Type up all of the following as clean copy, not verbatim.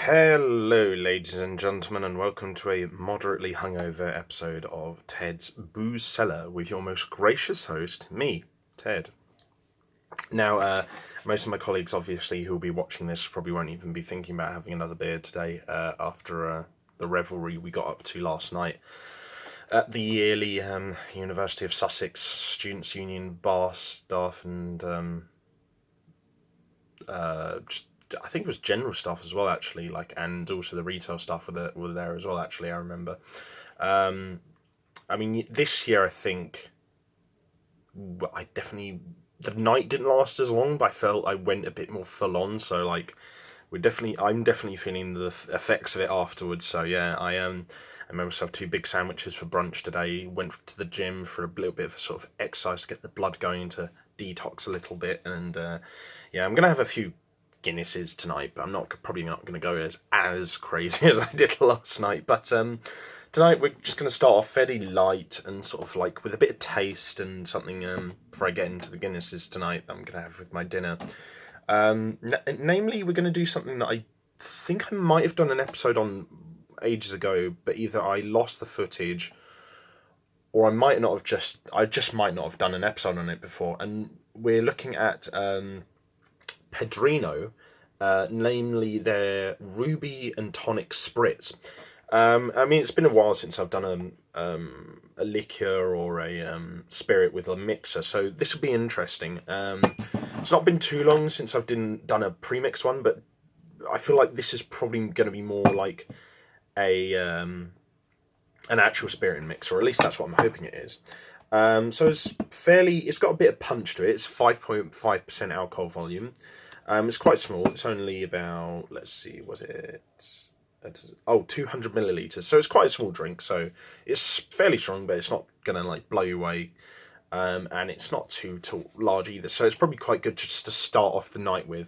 Hello, ladies and gentlemen, and welcome to a moderately hungover episode of Ted's Booze Cellar with your most gracious host, me, Ted. Now, most of my colleagues, obviously, who will be watching this probably won't even be thinking about having another beer today after the revelry we got up to last night at the yearly University of Sussex Students' Union bar staff and just I think it was general staff as well, actually, and also the retail staff were there as well, actually, I remember. I mean, this year, I think, the night didn't last as long, but I felt I went a bit more full on, so, I'm definitely feeling the effects of it afterwards, so, yeah, I made myself 2 big sandwiches for brunch today, went to the gym for a little bit of sort of exercise to get the blood going, to detox a little bit, and, yeah, I'm going to have a few Guinnesses tonight, but I'm probably not going to go as crazy as I did last night. But tonight we're just going to start off fairly light and sort of with a bit of taste and something before I get into the Guinnesses tonight that I'm going to have with my dinner. Namely, we're going to do something that I think I might have done an episode on ages ago, but either I lost the footage or I just might not have done an episode on it before. And we're looking at Pedrino, namely their Ruby and Tonic Spritz. I mean, it's been a while since I've done a liqueur or a spirit with a mixer, so this will be interesting. It's not been too long since I've done a pre-mixed one, but I feel like this is probably going to be more like an actual spirit mix, or at least that's what I'm hoping it is. So it's got a bit of punch to it. It's 5.5% alcohol volume. It's quite small. It's only about, 200 millilitres. So it's quite a small drink. So it's fairly strong, but it's not going to blow you away. And it's not too large either. So it's probably quite good just to start off the night with.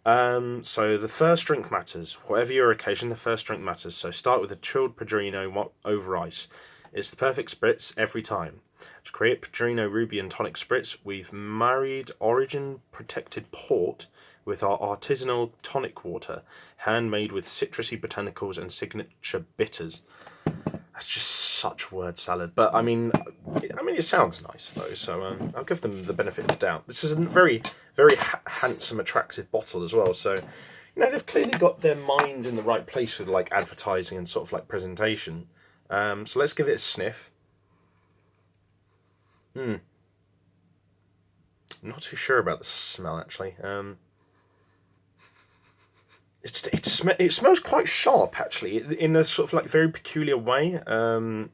So the first drink matters. Whatever your occasion, the first drink matters. So start with a chilled Pedrino over ice. It's the perfect spritz every time. To create Pedrino Ruby and Tonic Spritz, we've married origin-protected port with our artisanal tonic water, handmade with citrusy botanicals and signature bitters. That's just such word salad, but I mean, it sounds nice though. So I'll give them the benefit of the doubt. This is a very, very handsome, attractive bottle as well. So they've clearly got their mind in the right place with advertising and sort of presentation. So let's give it a sniff. Not too sure about the smell, actually. It smells quite sharp, actually, in a sort of very peculiar way. I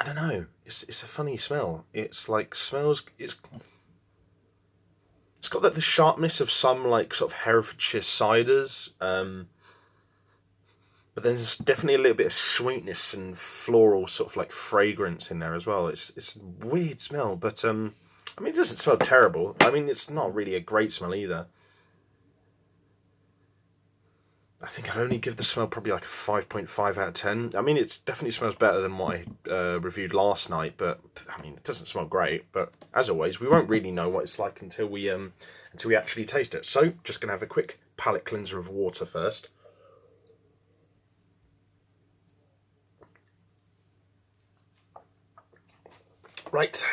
don't know. It's a funny smell. It's got the sharpness of some sort of Herefordshire ciders. But there's definitely a little bit of sweetness and floral sort of fragrance in there as well. It's a weird smell, but I mean, it doesn't smell terrible. I mean, it's not really a great smell either. I think I'd only give the smell probably a 5.5 out of 10. I mean, it definitely smells better than what I reviewed last night, but I mean, it doesn't smell great. But as always, we won't really know what it's like until we actually taste it. So, just gonna have a quick palate cleanser of water first. Right,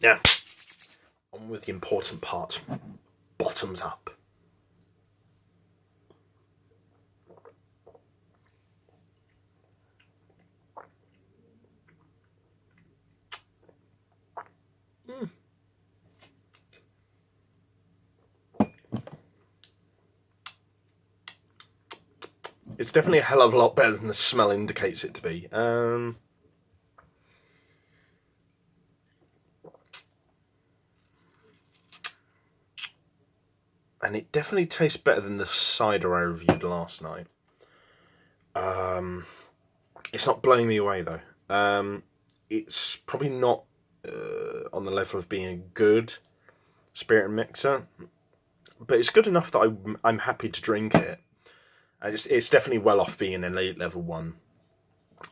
now, on with the important part, bottoms up. It's definitely a hell of a lot better than the smell indicates it to be. And it definitely tastes better than the cider I reviewed last night. It's not blowing me away though. It's probably not on the level of being a good spirit mixer, but it's good enough that I'm happy to drink it. It's definitely well off being an elite level one,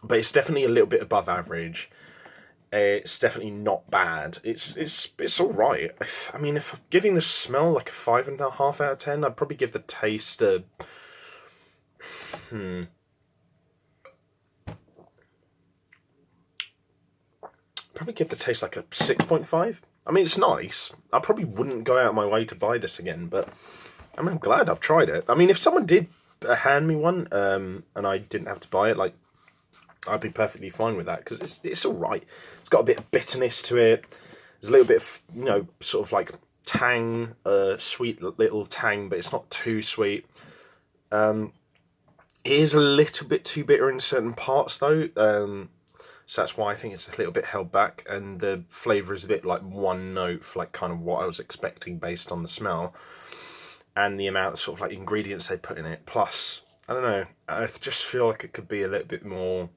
but it's definitely a little bit above average. It's definitely not bad. It's all right. I mean, if I'm giving the smell like a 5.5 out of 10, I'd probably give the taste a probably give the taste like a 6.5. I mean, it's nice. I probably wouldn't go out of my way to buy this again, but I mean, I'm glad I've tried it. I mean, if someone did hand me one, and I didn't have to buy it, like, I'd be perfectly fine with that, because it's all right. It's got a bit of bitterness to it. There's a little bit of, you know, sort of like tang, sweet little tang, but it's not too sweet. It is a little bit too bitter in certain parts, though. So that's why I think it's a little bit held back, and the flavour is a bit like one note for like kind of what I was expecting based on the smell and the amount of sort of like ingredients they put in it. Plus, I don't know, I just feel like it could be a little bit more.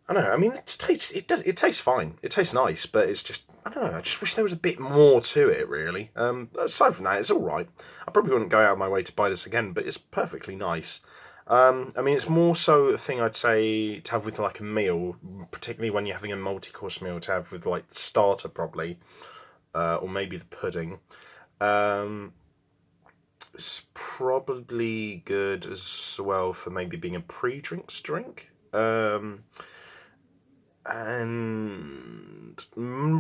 I don't know. I mean, it tastes fine. It tastes nice, but it's just, I don't know. I just wish there was a bit more to it, really. Aside from that, it's all right. I probably wouldn't go out of my way to buy this again, but it's perfectly nice. I mean, it's more so a thing I'd say to have with like a meal, particularly when you're having a multi-course meal, to have with like the starter probably, or maybe the pudding. It's probably good as well for maybe being a pre-drinks drink. And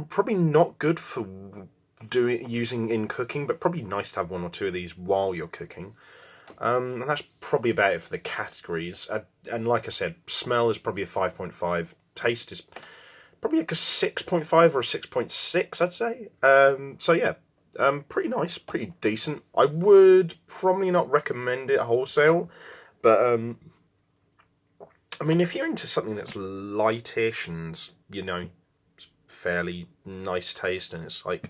probably not good for using in cooking, but probably nice to have one or two of these while you're cooking. And that's probably about it for the categories. And like I said, smell is probably a 5.5. Taste is probably like a 6.5 or a 6.6, I'd say. So yeah, pretty nice, pretty decent. I would probably not recommend it wholesale, but I mean, if you're into something that's lightish and, you know, fairly nice taste, and it's like,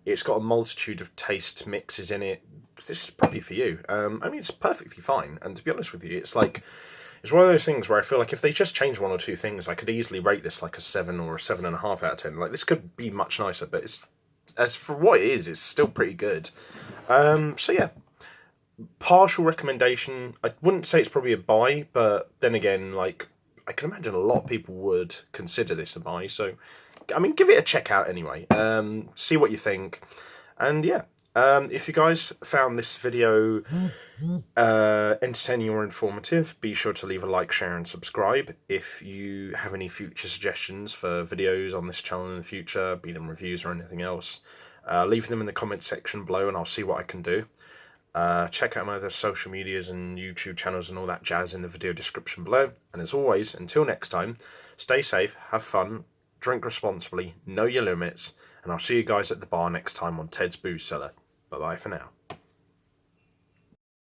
it's got a multitude of taste mixes in it, this is probably for you. I mean, it's perfectly fine, and to be honest with you, it's like, it's one of those things where I feel like if they just change one or two things, I could easily rate this like a 7 or a 7.5 out of 10. Like, this could be much nicer, but it's, as for what it is, it's still pretty good. So yeah, partial recommendation. I wouldn't say it's probably a buy, but then again, like, I can imagine a lot of people would consider this a buy. So, I mean, give it a check out anyway. See what you think, and yeah. If you guys found this video entertaining or informative, be sure to leave a like, share, and subscribe. If you have any future suggestions for videos on this channel in the future, be them reviews or anything else, leave them in the comments section below, and I'll see what I can do. Check out my other social medias and YouTube channels and all that jazz in the video description below. And as always, until next time, stay safe, have fun, drink responsibly, know your limits, and I'll see you guys at the bar next time on Ted's Booze Cellar. Bye-bye for now.